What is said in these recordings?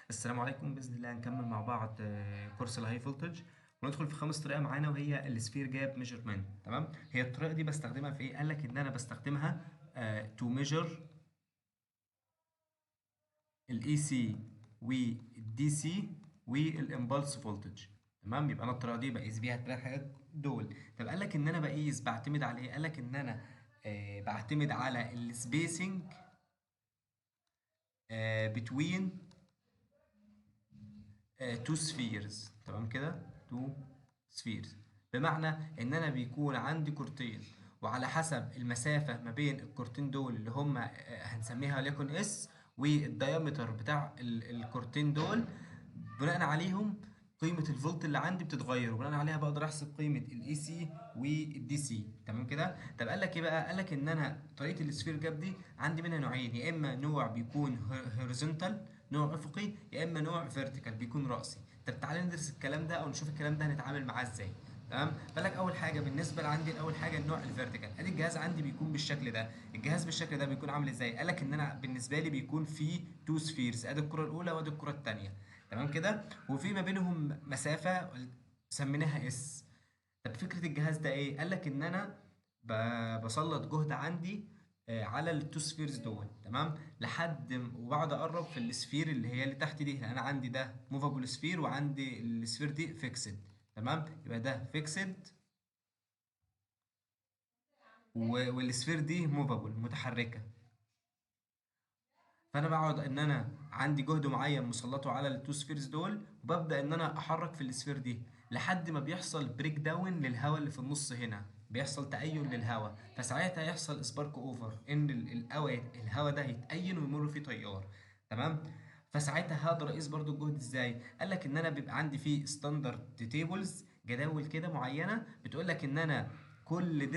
السلام عليكم. باذن الله هنكمل مع بعض كورس الهاي فولتج، وندخل في خامس طريقه معانا وهي السفير جاب ميجرمنت. تمام، هي الطريقه دي بستخدمها في ايه؟ قال لك ان انا بستخدمها تو ميجر الاي سي والدي سي والامبلس فولتج. تمام، يبقى انا الطريقه دي بقيس بيها الثلاث حاجات دول. طب قال لك ان انا بقيس بعتمد على ايه؟ قال لك ان انا بعتمد على السبيسنج بتوين تو سفيرز. تمام كده، تو سفيرز، بمعنى ان انا بيكون عندي كورتين، وعلى حسب المسافة ما بين الكورتين دول اللي هم هنسميها وليكن اس، والديامتر بتاع الكورتين دول، بناء عليهم قيمة الفولت اللي عندي بتتغير، وبناء عليها بقدر احسب قيمة الاي سي والدي سي. تمام كده. طب قال لك ايه بقى؟ قال لك ان انا طريقة السفير جاب دي عندي منها نوعين، يا اما نوع بيكون هوريزونتال، نوع افقي، يا اما نوع فيرتيكال بيكون راسي. طب تعالى ندرس الكلام ده او نشوف الكلام ده هنتعامل معاه ازاي. تمام، بالك اول حاجه بالنسبه لعندي، اول حاجه النوع الفيرتيكال. ادي الجهاز عندي بيكون بالشكل ده. الجهاز بالشكل ده بيكون عامل ازاي؟ قال لك ان انا بالنسبه لي بيكون فيه تو سفيرز، ادي الكره الاولى وادي الكره الثانيه. تمام كده، وفي ما بينهم مسافه سميناها اس. طب فكره الجهاز ده ايه؟ قال لك ان انا بسلط جهد عندي على التو سفيرز دول. تمام، وبقعد اقرب في السفير اللي هي اللي تحت دي، لان انا عندي ده موفابل سفير وعندي السفير دي فيكسد. تمام، يبقى ده فيكسد والسفير دي موفابل متحركه. فانا بقعد ان انا عندي جهد معين مسلطه على التو سفيرز دول، وببدا ان انا احرك في السفير دي لحد ما بيحصل بريك داون للهواء اللي في النص. هنا بيحصل تأين للهواء، فساعتها يحصل سبارك اوفر، ان الهواء ده يتأين ويمر فيه تيار. تمام، فساعتها هقدر اقيس برضو الجهد ازاي. قال لك ان انا بيبقى عندي فيه ستاندرد تيبلز، جداول كده معينه بتقول لك ان انا كل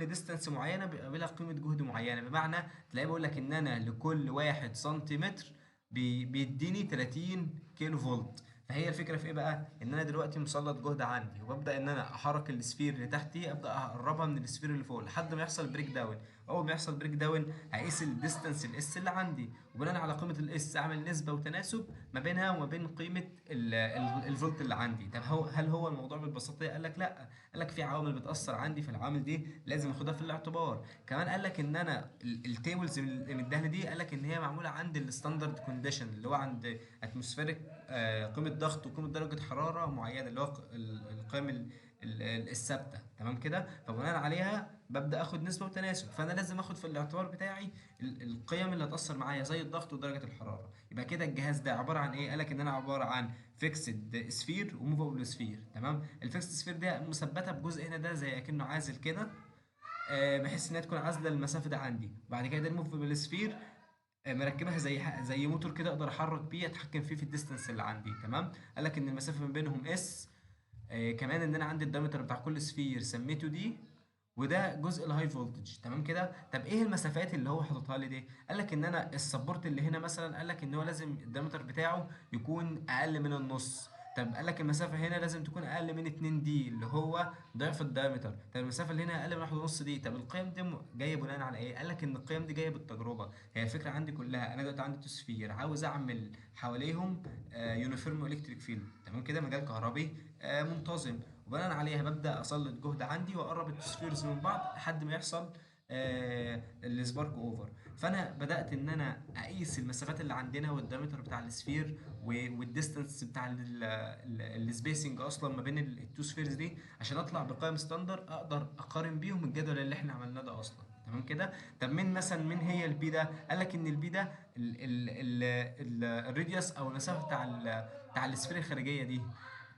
ديستانس معينه بيبقى لها قيمه جهد معينه. بمعنى تلاقيه بيقول لك ان انا لكل 1 سنتيمتر بيديني 30 كيلو فولت. فهي الفكره في ايه بقى؟ ان انا دلوقتي مسلط جهد عندي، وببدا ان انا احرك السفير اللي تحتي، ابدا اقربها من السفير اللي فوق لحد ما يحصل بريك داون. اول ما يحصل بريك داون هقيس الديستانس الاس اللي عندي، وبناء على قيمه الاس اعمل نسبه وتناسب ما بينها وما بين قيمه الفولت اللي عندي. طب هل هو الموضوع بالبساطه؟ قال لك لا، قال لك في عوامل بتاثر عندي، في العوامل دي لازم اخدها في الاعتبار. كمان قال لك ان انا التيبلز اللي مديها دي، قال لك ان هي معموله عند الستاندرد كونديشن، اللي هو عند اتموسفيريك قيمه ضغط وقيمه درجه حراره معينه، اللي هو القيم الثابته. تمام كده، فبناء عليها ببدا اخد نسبه وتناسب. فانا لازم اخد في الاعتبار بتاعي القيم اللي هتاثر معايا زي الضغط ودرجه الحراره. يبقى كده الجهاز ده عباره عن ايه؟ قالك ان انا عباره عن فيكسد سفير وموفابل سفير. تمام، الفيكسد سفير ده مثبته بجزء هنا، ده زي اكنه عازل كده، بحيث انها تكون عازله المسافه ده عندي. بعد كده ده الموفابل سفير، مركبها زي موتور كده، اقدر احرك بيه اتحكم فيه في الديستانس اللي عندي. تمام، قالك ان المسافه ما بينهم اس. كمان ان انا عندي الدايمتر بتاع كل سفير سميته دي، وده جزء الهاي فولتج. تمام كده. طب ايه المسافات اللي هو حاططها لي دي؟ قال لك ان انا السبورت اللي هنا مثلا، قال لك ان هو لازم الدايمتر بتاعه يكون اقل من النص. طب قال لك المسافه هنا لازم تكون اقل من 2 دي، اللي هو ضعف الدايمتر. طب المسافه اللي هنا اقل من 1.5 دي. طب القيم دي جايه بناء على ايه؟ قال لك ان القيم دي جايه بالتجربه. هي الفكره عندي كلها، انا دلوقتي عندي توسفير عاوز اعمل حواليهم يونيفورم الكتريك فيلد. تمام كده، مجال كهربي منتظم، وبناء عليها ببدا اسلط جهد عندي واقرب التوسفيرز من بعض لحد ما يحصل السبارك اوفر. فانا بدات ان انا اقيس المسافات اللي عندنا والدايمتر بتاع السفير والديستانس بتاع السبيسنج اصلا ما بين التو سفيرز دي، عشان اطلع بقيم ستاندر اقدر اقارن بيهم الجدول اللي احنا عملناه ده اصلا. تمام كده. طب من هي البي ده؟ قال لك ان البي ده الراديوس او المسافه بتاع السفير الخارجيه دي.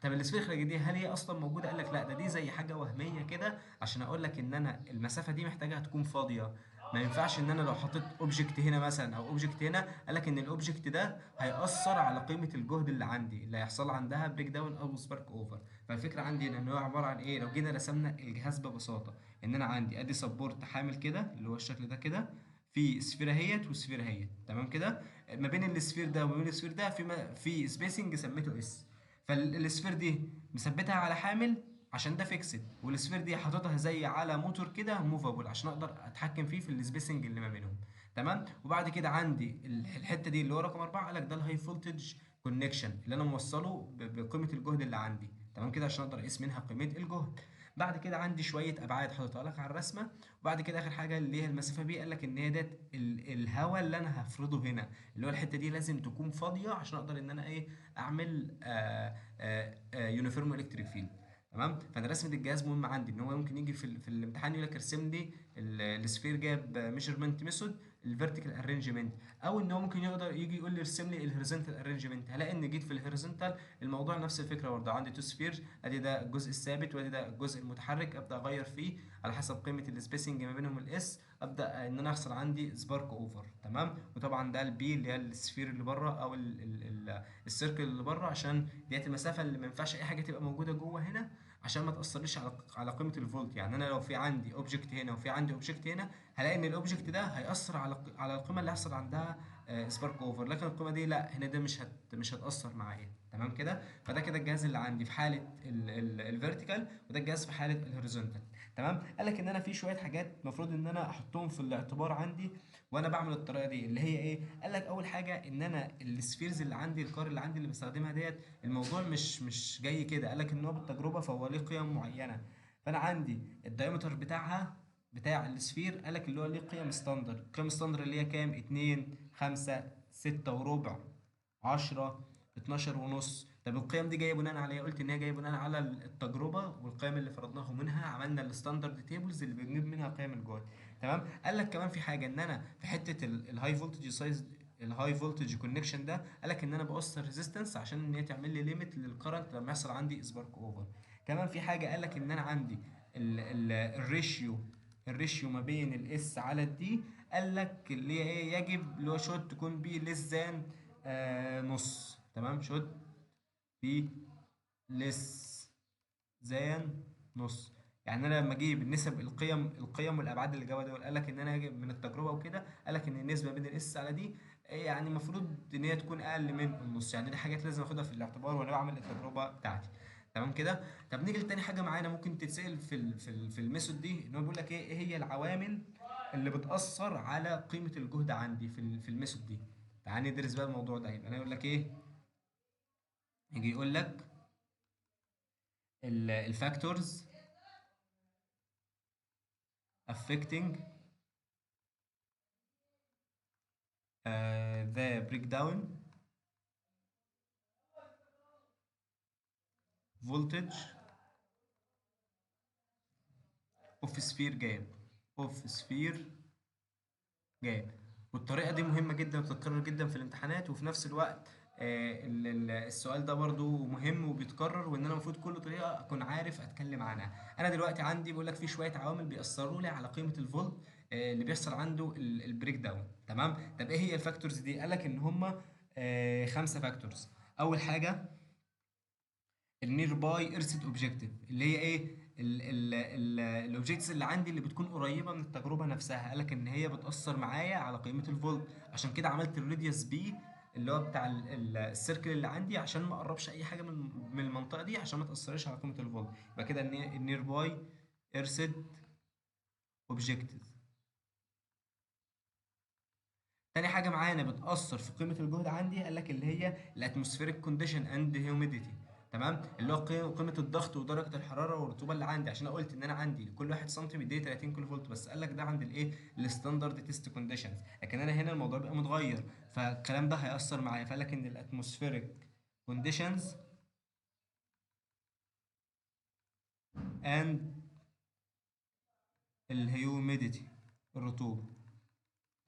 طب السفير الخارجيه دي هل هي اصلا موجوده؟ قال لك لا، دي زي حاجه وهميه كده، عشان اقول لك ان انا المسافه دي محتاجه تكون فاضيه. ما ينفعش ان انا لو حطيت اوبجكت هنا مثلا او اوبجكت هنا، قال لك ان الاوبجكت ده هيأثر على قيمه الجهد اللي عندي، اللي هيحصل عندها بريك داون او سبارك اوفر. فالفكره عندي ان هو عباره عن ايه؟ لو جينا رسمنا الجهاز ببساطه، ان انا عندي ادي سبورت حامل كده، اللي هو الشكل ده كده، في سفيره اهيت وسفيره اهيت. تمام كده، ما بين السفير ده وما بين السفير ده في سبيسنج سميته اس. فالسفير دي مثبتها على حامل عشان ده فيكسد، والسفير دي حاططها زي على موتور كده موفابل عشان اقدر اتحكم فيه في السبيسنج اللي ما بينهم. تمام. وبعد كده عندي الحته دي اللي هو رقم 4 قال لك ده الهاي فولتج كونكشن اللي انا موصله بقيمه الجهد اللي عندي. تمام كده عشان اقدر اقيس منها قيمه الجهد. بعد كده عندي شويه ابعاد حاططها لك على الرسمه. وبعد كده اخر حاجه اللي هي المسافه بي قال لك ان هي ديت الهواء اللي انا هفرضه هنا، اللي هو الحته دي لازم تكون فاضيه عشان اقدر ان انا ايه اعمل يونيفورم الكتريك فيلد. تمام. فانا رسمه الجهاز مهم عندي، ان هو ممكن يجي في الامتحان يقول لك ارسم لي السفير جاب ميجرمنت ميثود الفيرتيكال ارينجمنت، او ان هو ممكن يقدر يجي يقول لي ارسم لي الهوريزونتال ارينجمنت. هلاقي ان جيت في الهوريزونتال الموضوع نفس الفكره برضه، عندي تو سفير، ادي ده الجزء الثابت وادي ده الجزء المتحرك، ابدا اغير فيه على حسب قيمه السبيسنج ما بينهم الاس، ابدا ان انا يحصل عندي سبارك اوفر. تمام. وطبعا ده البي اللي هي السفير اللي بره او السيركل اللي بره، عشان ديت المسافه اللي ما ينفعش اي حاجه تبقى موجوده جوه هنا عشان ما تاثرش على قيمه الفولت. يعني انا لو في عندي اوبجكت هنا وفي عندي اوبجكت هنا، هلاقي ان الاوبجكت ده هياثر على القيمه اللي هيحصل عندها سبارك اوفر، لكن القيمه دي لا، هنا ده مش هتاثر معايا. تمام كده. فده كده الجهاز اللي عندي في حاله الفيرتيكال، وده الجهاز في حاله الهوريزونتال. تمام. قال لك ان انا في شويه حاجات المفروض ان انا احطهم في الاعتبار عندي وانا بعمل الطريقه دي، اللي هي ايه؟ قال لك اول حاجه ان انا السفيرز اللي عندي، الكار اللي عندي اللي بستخدمها ديت، الموضوع مش جاي كده. قال لك ان هو بالتجربه، فهو ليه قيم معينه. فانا عندي الدايمتر بتاعها بتاع السفير قال لك اللي هو ليه قيم ستاندر، قيم ستاندر اللي هي كام؟ 2، 5، 6 وربع، 10، 12 ونص. طب القيم دي جايه بناء على ايه؟ قلت ان هي جايه بناء على التجربه والقيم اللي فرضناها، منها عملنا الستاندرد تيبلز اللي بنجيب منها قيم الجهد. تمام. قال لك كمان في حاجه، ان انا في حته الهاي فولتج سايز، الهاي فولتج كونكشن ده، قال لك ان انا بوصل ريزيستنس عشان ان هي تعمل لي ليميت للكرنت لما يحصل عندي سبارك اوفر. كمان في حاجه قال لك ان انا عندي الريشيو ما بين الاس على الدي، قال لك اللي هي ايه؟ يجب اللي هو شوت تكون بي ليس ذان نص. تمام. شوت بي ليس ذان نص. يعني انا لما اجيب النسب، القيم والابعاد اللي جابها دول، قال لك ان انا اجيب من التجربه وكده، قال لك ان النسبه بين الاس على دي يعني المفروض ان هي تكون اقل من النص. يعني دي حاجات لازم اخدها في الاعتبار وانا بعمل التجربه بتاعتي. تمام كده. طب نيجي لتاني حاجه معانا ممكن تتسال في الميثود دي، ان هو بيقول لك ايه هي العوامل اللي بتاثر على قيمه الجهد عندي في الميثود دي. تعال ندرس بقى الموضوع ده. يبقى انا يقول لك ايه؟ يجي يقول لك الفاكتورز affecting the breakdown voltage of sphere gap of sphere gap. والطريقة دي مهمة جدا وبتتكرر جدا في الامتحانات، وفي نفس الوقت السؤال ده برضو مهم وبيتكرر، وان انا المفروض كل طريقة اكون عارف اتكلم عنها. انا دلوقتي عندي بيقول لك في شوية عوامل بيأثروا لي على قيمة الفولت اللي بيحصل عنده البريك داون. تمام. طب ايه هي الفاكتورز دي؟ قال لك ان هم 5 فاكتورز. اول حاجة النير باي ايرثد اوبجكتيف، اللي هي ايه؟ الاوبجكتس اللي عندي اللي بتكون قريبه من التجربه نفسها، قالك ان هي بتاثر معايا على قيمه الفولت. عشان كده عملت الراديوس بي اللي هو بتاع السيركل اللي عندي، عشان ما اقربش اي حاجه من المنطقه دي عشان ما تاثرش على قيمه الفولت. يبقى كده النير باي ايرثد اوبجكتيف. تاني حاجة معانا بتأثر في قيمة الجهد عندي، قال لك اللي هي الاتموسفيريك كونديشن اند هيوميديتي. تمام. اللي هو قيمة الضغط ودرجة الحرارة والرطوبة اللي عندي، عشان انا قلت ان انا عندي كل 1 سم بيديني 30 كيلو فولت، بس قال لك ده عند الايه؟ الستاندرد تيست كونديشنز. لكن انا هنا الموضوع بيبقى متغير، فالكلام ده هيأثر معايا. فقال لك ان الاتموسفيريك كونديشنز اند الهيوميديتي، الرطوبة.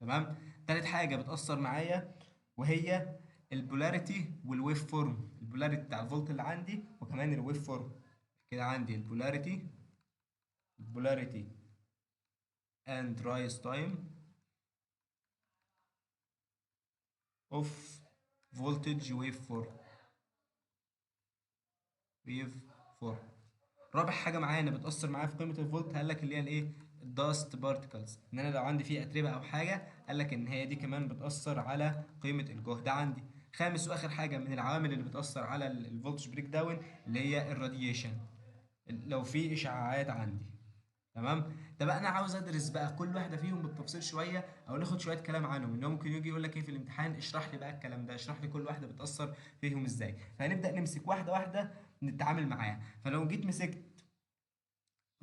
تمام. تالت حاجه بتاثر معايا وهي البولاريتي والويف فورم، البولاريتي بتاع الفولت اللي عندي وكمان الويف فورم. كده عندي البولاريتي اند رايز تايم اوف فولتج ويف فورم. رابع حاجه معانا بتاثر معايا في قيمه الفولت، قال لك اللي هي الايه؟ الداست بارتكلز، ان انا لو عندي فيه اتربه او حاجه، قال لك ان هي دي كمان بتاثر على قيمه الجهد عندي. خامس واخر حاجه من العوامل اللي بتاثر على الفولتج بريك داون اللي هي الراديشن. لو في اشعاعات عندي. تمام. طب انا عاوز ادرس بقى كل واحده فيهم بالتفصيل شويه، او ناخد شويه كلام عنهم، ان هو ممكن يجي يقول لك ايه في الامتحان، اشرح لي بقى الكلام ده، اشرح لي كل واحده بتاثر فيهم ازاي. فهنبدا نمسك واحده واحده نتعامل معاها. فلو جيت مسكت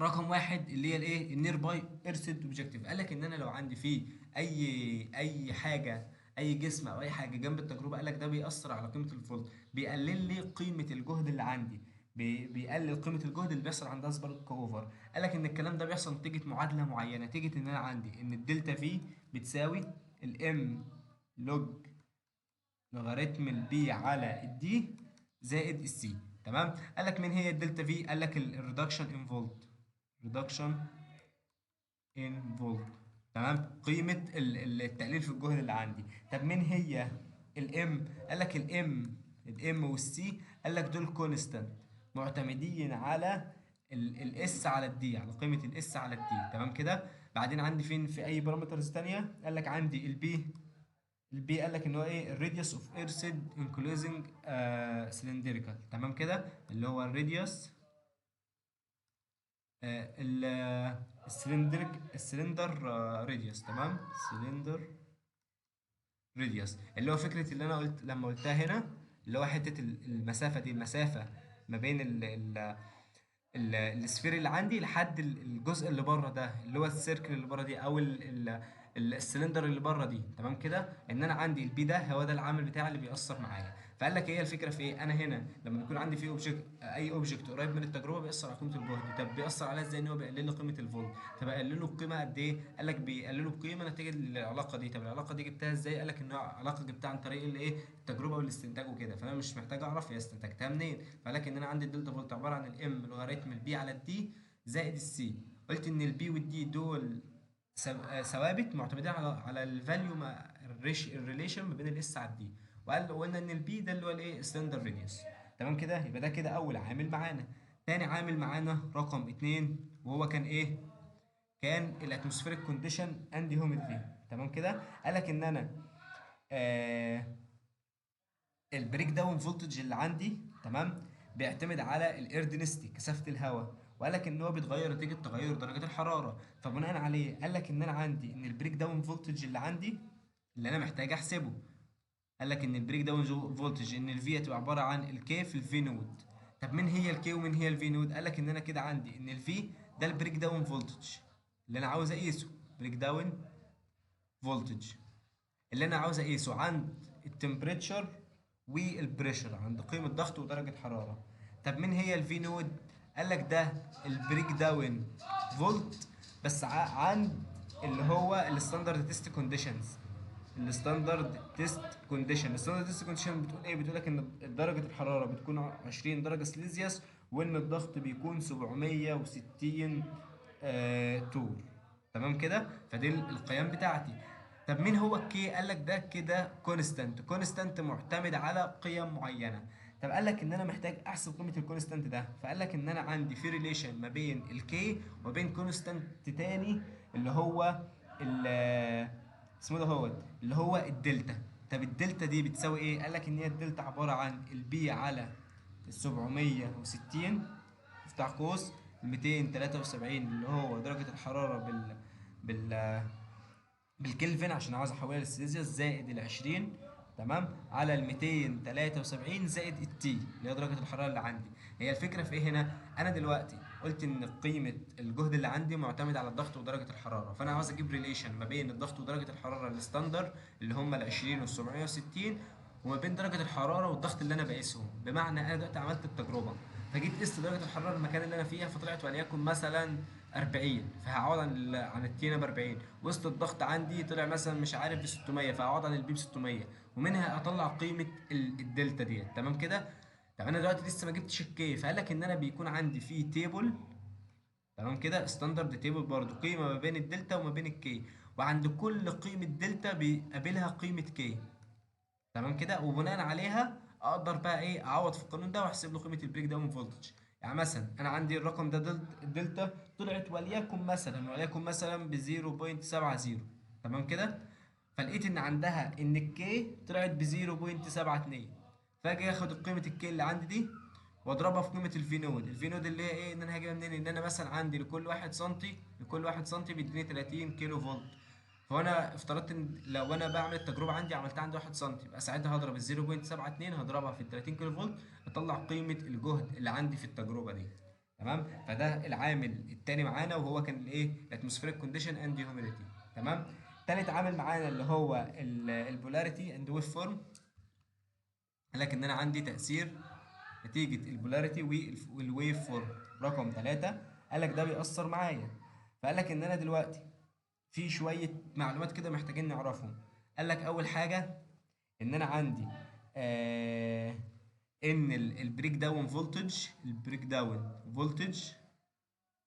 رقم واحد اللي هي الايه النير باي ايرثد اوبجكتيف، قال لك ان انا لو عندي فيه اي حاجه، اي جسم او اي حاجه جنب التجربه، قال لك ده بيأثر على قيمه الفولت، بيقلل لي قيمه الجهد اللي عندي، بيقلل قيمه الجهد اللي بيحصل عند سبارك اوفر. قال لك ان الكلام ده بيحصل نتيجه معادله معينه، نتيجه ان انا عندي ان الدلتا في بتساوي الام لوج لوغاريتم البي على الدي زائد السي. تمام. قال لك من هي الدلتا في؟ قال لك الريدكشن ان فولت، ريدكشن ان فولت. تمام. قيمه التقليل في الجهد اللي عندي. طب مين هي الام؟ قال لك الام والسي، قال لك دول كونستانت معتمدين على الاس على الدي، على قيمه الاس على الدي. تمام كده. بعدين عندي فين في اي بارامترز تانية؟ قال لك عندي البي قال لك ان هو ايه الراديوس اوف ايرسيد انكلوزنج سلندريكال. تمام كده، اللي هو الراديوس السلندر راديوس. تمام. سلندر راديوس اللي هو فكره اللي انا قلت لما قلتها هنا، اللي هو حته المسافه دي، المسافه ما بين السفير اللي عندي لحد الجزء اللي بره ده، اللي هو السيركل اللي بره دي، او السلندر اللي بره دي. تمام كده. ان انا عندي البي ده هو ده العامل بتاعي اللي بيأثر معايا. فقال لك ايه الفكره في ايه؟ انا هنا لما بيكون عندي في اوبجكت، اي اوبجكت قريب من التجربه، بيأثر على قيمه الجهد. طب بيأثر عليها ازاي؟ ان هو بيقلل لي قيمه الفولت. طب اقلله بقيمه قد ايه؟ قال لك بيقلله بقيمه نتيجه للعلاقه دي. طب العلاقه دي جبتها ازاي؟ قال لك ان علاقه جبتها عن طريق الايه التجربه والاستنتاج وكده، فانا مش محتاج اعرف هي استنتجتها منين. فقال لك ان انا عندي الدلتا فولت عباره عن الام لوغاريتم البي على الدي زائد السي. قلت ان البي والدي دول ثوابت معتمدين على الفاليو مع الريليشن ما بين الاس على الدي. وقلنا ان البي ده اللي هو الايه ستاندرد راديوس. تمام كده. يبقى ده كده اول عامل معانا. تاني عامل معانا رقم اتنين، وهو كان ايه؟ كان الاتموسفيريك كونديشن اند هيوميديتي. تمام كده. قالك ان انا آه البريك داون فولتج اللي عندي، تمام، بيعتمد على الاير دينستي، كثافه الهواء. وقال لك ان هو بيتغير نتيجه تغير درجه الحراره. فبناء عليه قال لك ان انا عندي ان البريك داون فولتج اللي عندي اللي انا محتاج احسبه، قال لك ان البريك داون فولتج ان الفي هتبقى عباره عن الكي في الفي نود. طب مين هي الكي ومين هي الفي نود؟ قال لك ان انا كده عندي ان الفي ده البريك داون فولتج اللي انا عاوز اقيسه، بريك داون فولتج اللي انا عاوز اقيسه عند التمبريتشر والبريشر، عند قيمه ضغط ودرجه حراره. طب مين هي الفي نود؟ قال لك ده البريك داون فولت بس عند اللي هو الستاندرد تيست كونديشنز. الستاندرد تيست كونديشن بتقول ايه؟ بتقول لك ان درجه الحراره بتكون 20 درجه سليزيوس، وان الضغط بيكون 760 تور. تمام كده. فدي القيم بتاعتي. طب مين هو الكي؟ قال لك ده كده كونستانت معتمد على قيم معينه. طب قال لك ان انا محتاج احسب قيمه الكونستانت ده، فقال لك ان انا عندي في ريليشن ما بين الكي وما بين كونستانت تاني اللي هو اسمه ده هو اللي هو الدلتا. طب الدلتا دي بتساوي ايه؟ قال لك ان هي الدلتا عباره عن البي على ال 760 افتح قوس 273 اللي هو درجه الحراره بال بالكلفن عشان عاوز احولها للسيليزيوس، زائد ال 20، تمام، على ال 273 زائد التي اللي هي درجه الحراره اللي عندي. هي الفكره في ايه هنا؟ انا دلوقتي قلت ان قيمه الجهد اللي عندي معتمد على الضغط ودرجه الحراره، فانا عاوز اجيب ريليشن ما بين الضغط ودرجه الحراره الستاندر اللي هم ال 20 وال 760، وما بين درجه الحراره والضغط اللي انا بقيسهم. بمعنى انا دلوقتي عملت التجربه، فجيت قست درجه الحراره المكان اللي انا فيها، فطلعت وليكن مثلا 40، فهعوض عن التينه ب 40. وسط الضغط عندي طلع مثلا مش عارف ب 600، فهعوض عن البي ب 600، ومنها اطلع قيمه الدلتا ديت. تمام كده. طب انا دلوقتي لسه ما جبتش الكي، فقال لك ان انا بيكون عندي فيه تيبل، تمام كده، ستاندرد تيبل برضو، قيمه ما بين الدلتا وما بين الكي، وعند كل قيمه دلتا بيقابلها قيمه كي. تمام كده. وبناء عليها اقدر بقى ايه اعوض في القانون ده واحسب له قيمه البريك داون فولتج. يعني مثلا انا عندي الرقم ده الدلتا طلعت وليكن مثلا ب 0.70. تمام كده. فلقيت ان عندها ان الكي طلعت ب 0.72، فاجي اخد قيمه الكي اللي عندي دي واضربها في قيمه الفي نود. الفي نود اللي هي ايه؟ ان انا هجيبها منين؟ ان انا مثلا عندي لكل 1 سم بيديني 30 كيلو فولت. فانا افترضت ان لو انا بعمل التجربه عملتها عندي 1 سم، يبقى ساعتها هضرب ال 0.72 هضربها في ال 30 كيلو فولت، اطلع قيمه الجهد اللي عندي في التجربه دي. تمام. فده العامل التاني معانا، وهو كان الايه؟ الاتموسفيريك كونديشن اند هيوميديتي. تمام. تالت عامل معانا اللي هو البولاريتي اند ويف فورم. قال لك ان انا عندي تاثير نتيجه البولاريتي والويف فورم. رقم ثلاثة قال لك ده بيأثر معايا. فقال لك ان انا دلوقتي في شويه معلومات كده محتاجين نعرفهم. قال لك اول حاجه ان انا عندي آه ان البريك داون فولتج،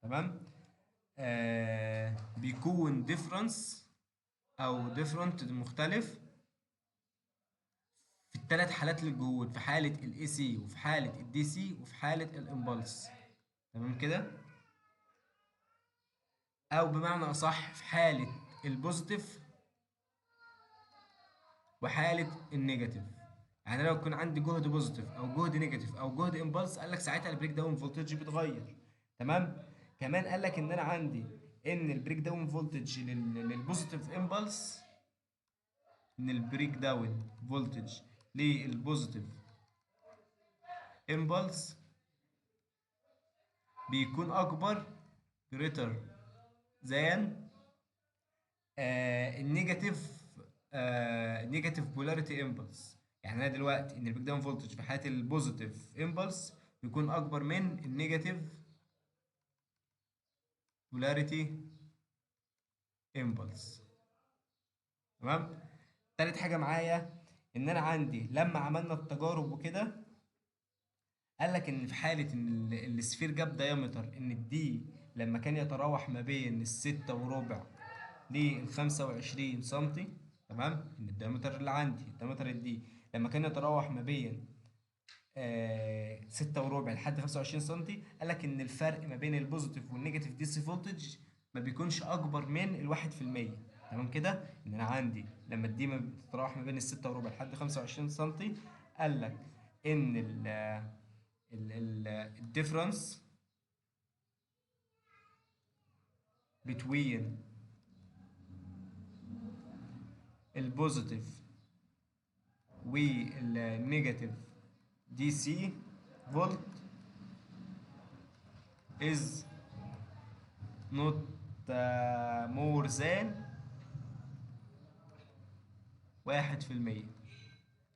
تمام، بيكون ديفرنس او ديفرنت مختلف في الثلاث حالات للجهود، في حالة الاي سي وفي حالة الدي سي وفي حالة الامبلس. تمام كده. او بمعنى اصح في حالة البوزيتيف وحالة النيجاتيف. يعني لو يكون عندي جهد بوزيتيف او جهد نيجاتيف او جهد امبلس، قال لك ساعتها البريك داون فولتج بيتغير. تمام. كمان قال لك ان انا عندي ان البريك داون فولتج للبوزيتيف امبلس، ان البريك داون فولتج للبوزيتيف امبلس بيكون اكبر greater than النيجاتيف نيجاتيف بولاريتي امبلس. يعني انا دلوقتي ان البريك داون فولتج في حاله البوزيتيف امبلس بيكون اكبر من النيجاتيف بولاريتي امبلس. تمام. تالت حاجه معايا ان انا عندي لما عملنا التجارب وكده، قال لك ان في حاله ان السفير جاب دايمتر ان الدي لما كان يتراوح ما بين الستة وربع لل 25 سنتي. تمام. ان الدايمتر اللي عندي الدايمتر الدي لما كان يتراوح ما بين 6 وربع لحد 25 سنتي، قال لك ان الفرق ما بين البوزيتيف والنيجاتيف دي سي فولتج ما بيكونش اكبر من الواحد في المية. تمام كده. ان انا عندي لما الدي ما بتتراوح ما بين الستة وربع لحد 25 سنتي، قال لك ان الديفرنس between البوزيتيف والنيجاتيف دي سي فولت is not more than 1%.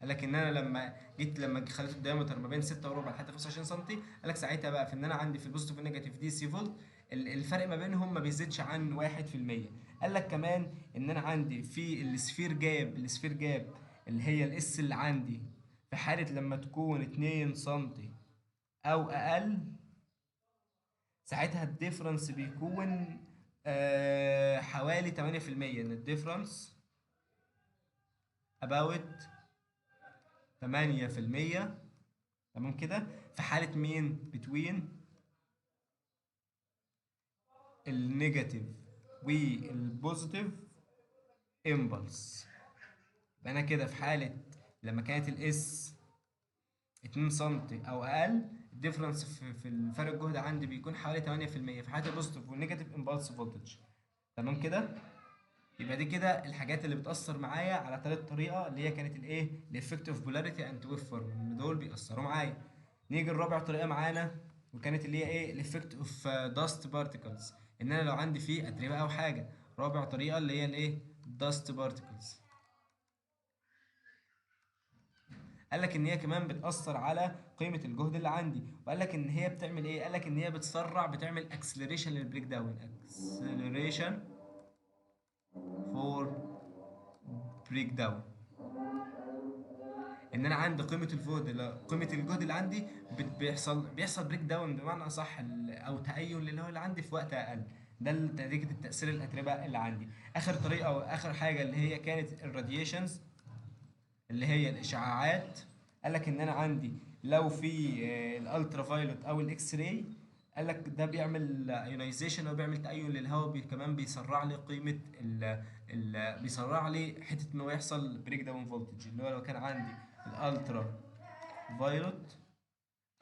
قال لك ان انا لما خليت الدايمتر ما بين 6 وربع لحد 25 سم، قال لك ساعتها بقى في ان انا عندي في البوزيتيف والنيجاتيف دي سي فولت الفرق ما بينهم ما بيزيدش عن 1%. قال لك كمان ان انا عندي في السفير جاب اللي هي الاس اللي عندي في حالة لما تكون 2 سم او اقل، ساعتها الديفرنس بيكون حوالي 8%. ان الديفرنس about 8%. تمام كده. في حالة مين؟ between النيجاتيف والبوزيتيف امبلس. يبقى انا كده في حالة لما كانت الاس 2 سم او اقل، الديفرنس في الفرق الجهد عندي بيكون حوالي 8% في حالة البوزيتيف والنيجاتيف امبلس فولتج. تمام كده. يبقى دي كده الحاجات اللي بتأثر معايا على تالت طريقة، اللي هي كانت الايه؟ الافكتيف بولاريتي اند ويف فورم، ان دول بيأثروا معايا. نيجي لرابع طريقة معانا، وكانت اللي هي ايه؟ الافكت اوف داست بارتكلز. ان انا لو عندي فيه اتربة او حاجة. رابع طريقة اللي هي الايه؟ داست بارتكلز. قال لك ان هي كمان بتأثر على قيمة الجهد اللي عندي. وقال لك ان هي بتعمل ايه؟ قال لك ان هي بتعمل اكسلريشن للبريك داون. اكسلريشن فور بريك داون. ان انا عندي قيمه الجهد اللي عندي بيحصل بريك داون بمعنى اصح، او تأين اللي هو اللي عندي في وقت اقل. ده نتيجه التأثير الاتربه اللي عندي. اخر طريقه او اخر حاجه اللي هي كانت الراديشنز، اللي هي الاشعاعات. قال لك ان انا عندي لو في الالترا فايلوت او الاكس راي، قال لك ده بيعمل ايونايزيشن او بيعمل تأين للهواء، كمان بيسرع لي قيمه بيسرع لي حته انه يحصل بريك داون فولتج. اللي هو لو كان عندي الالترا فايلوت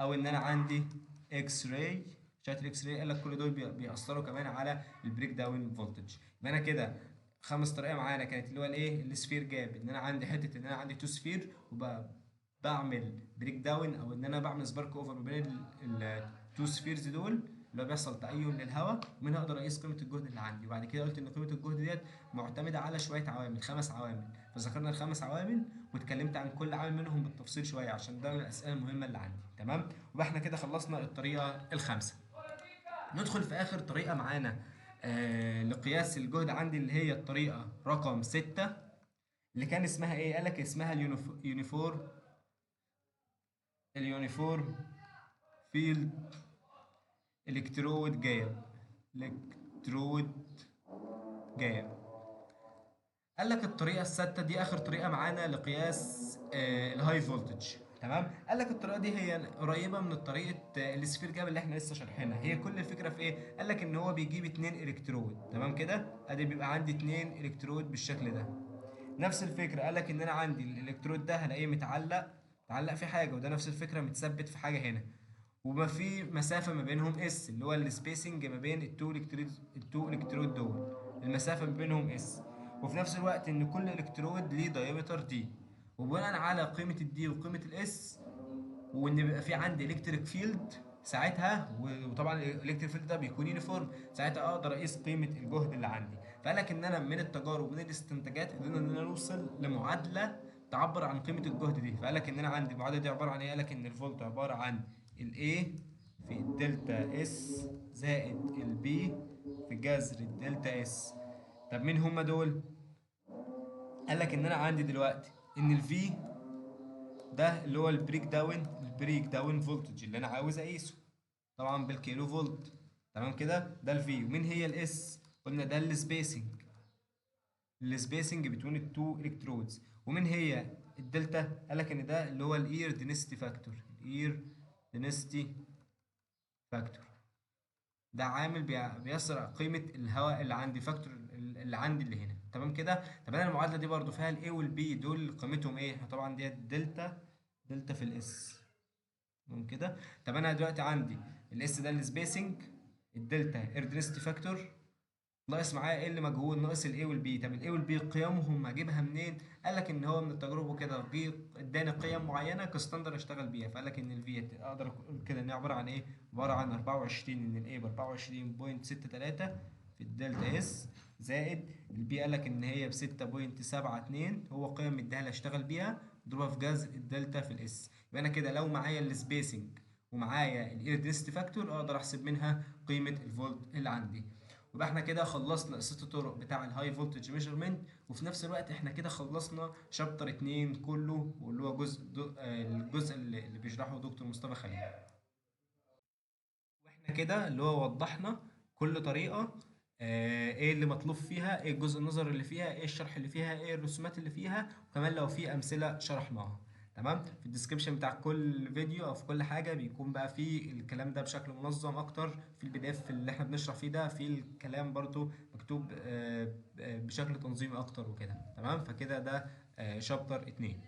او ان انا عندي اكس راي، اشعه الاكس راي. قال لك كل دول بيأثروا كمان على البريك داون فولتج. يبقى انا كده خمس طريقه معانا كانت اللي هو الايه السفير جاب، ان انا عندي حته ان انا عندي تو سفير وبعمل بريك داون، او ان انا بعمل سبارك اوفر ما بين التو سفيرز دول، اللي هو بيحصل تأين للهواء، ومنها اقدر اقيس قيمه الجهد اللي عندي. وبعد كده قلت ان قيمه الجهد ديت معتمده على شويه عوامل، خمس عوامل. فذكرنا الخمس عوامل واتكلمت عن كل عامل منهم بالتفصيل شويه، عشان ده من الاسئله المهمه اللي عندي. تمام. وبقى احنا كده خلصنا الطريقه الخامسه. ندخل في اخر طريقه معانا لقياس الجهد عندي، اللي هي الطريقه رقم 6، اللي كان اسمها ايه؟ قالك اسمها اليونيفورم فيلد الكترود جاب. الكترود جاب. قال لك الطريقه السادسه دي اخر طريقه معانا لقياس الهاي فولتج. تمام. قال لك الطريقه دي هي قريبه من طريقه السفير جاب اللي احنا لسه شارحينها. هي كل الفكره في ايه؟ قال لك ان هو بيجيب اتنين الكترود. تمام كده، ادي بيبقى عندي اتنين الكترود بالشكل ده. نفس الفكره، قال لك ان انا عندي الالكترود ده هلاقيه متعلق في حاجه، وده نفس الفكره متثبت في حاجه هنا، وما في مسافه ما بينهم اس، اللي هو السبيسنج ما بين التو الكترود دول، المسافه ما بينهم اس. وفي نفس الوقت ان كل الكترود ليه دايمتر دي، وبناء على قيمه الدي وقيمه الاس، وان بيبقى في عندي الكتريك فيلد ساعتها، وطبعا الالكتريك فيلد ده بيكون يونيفورم، ساعتها اقدر اقيس قيمه الجهد اللي عندي. فقال لك ان انا من التجارب ومن الاستنتاجات قدرنا ان انا نوصل لمعادله تعبر عن قيمه الجهد دي. فقال لك ان انا عندي المعادله دي عباره عن ايه؟ قال لك ان الفولت عباره عن الاي في الدلتا اس زائد البي في جذر الدلتا اس. طب مين هما دول؟ قال لك ان انا عندي دلوقتي ان الفي ده اللي هو البريك داون فولتج اللي انا عاوز اقيسه، طبعا بالكيلو فولت. تمام كده، ده الفي. ومين هي الاس؟ قلنا ده السبيسنج بتوين التو الكترودز. ومين هي الدلتا؟ قال لك ان ده اللي هو الاير دينستي فاكتور. الاير دينستي فاكتور ده عامل بيسرع قيمه الهواء اللي عندي، فاكتور اللي عندي اللي هنا. تمام كده. طب انا المعادله دي برضو فيها الاي والبي، دول قيمتهم ايه؟ طبعا ديت دلتا في الاس. تمام كده. طب انا دلوقتي عندي الاس ده السبيسنج، الدلتا ايردنسيتي فاكتور، ناقص معايا ايه اللي مجهول؟ ناقص الاي والبي. طب الاي والبي قيمهم هجيبها منين؟ قال لك ان هو من التجربه وكده جه اداني قيم معينه كستاندر اشتغل بيها. فقال لك ان الفي اقدر اقول كده ان هي عباره عن ايه؟ عباره عن 24، ان الاي ب 24.63 في الدلتا اس، زائد البي قال لك ان هي ب 6.72، هو قيم مديها لي اشتغل بيها، اضربها في جذر الدلتا في الاس. يبقى انا كده لو معايا السبيسنج ومعايا الايردنسيتي فاكتور اقدر احسب منها قيمه الفولت اللي عندي. يبقى احنا كده خلصنا الست طرق بتاع الهاي فولتج ميجرمنت، وفي نفس الوقت احنا كده خلصنا شابتر 2 كله، واللي هو الجزء اللي بيشرحه دكتور مصطفى خليل. واحنا كده اللي هو وضحنا كل طريقة ايه اللي مطلوب فيها، ايه الجزء النظري اللي فيها، ايه الشرح اللي فيها، ايه الرسومات اللي فيها، وكمان لو في امثلة شرحناها. تمام. في الديسكربشن بتاع كل فيديو او في كل حاجة بيكون بقى فيه الكلام ده بشكل منظم اكتر. في البي دي اف اللي احنا بنشرح فيه ده في الكلام برضو مكتوب بشكل تنظيمي اكتر وكده. تمام. فكده ده شابتر 2.